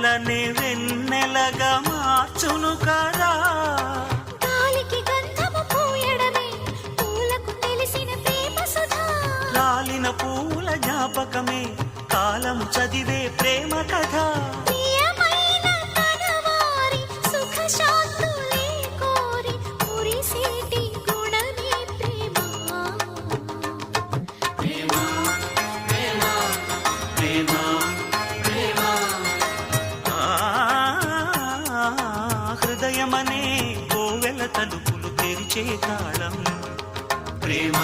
కలనే వెన్నెలగా మార్చును కదా. గాలికి గంధము పూయడమే పూలకు తెలిసిన ప్రేమ సుధా. రాలిన పూల జ్ఞాపకమే కాలము చదివే ప్రేమ కథ. ప్రియమైన తనవారి సుఖ శాంతులే కోరి మురిసేటి గుణమే ప్రేమ. ప్రేమ ప్రేమ ప్రేమ ప్రేమ. హృదయమనే కోవెల తలుపులు తెరిచే తాళం ప్రేమ.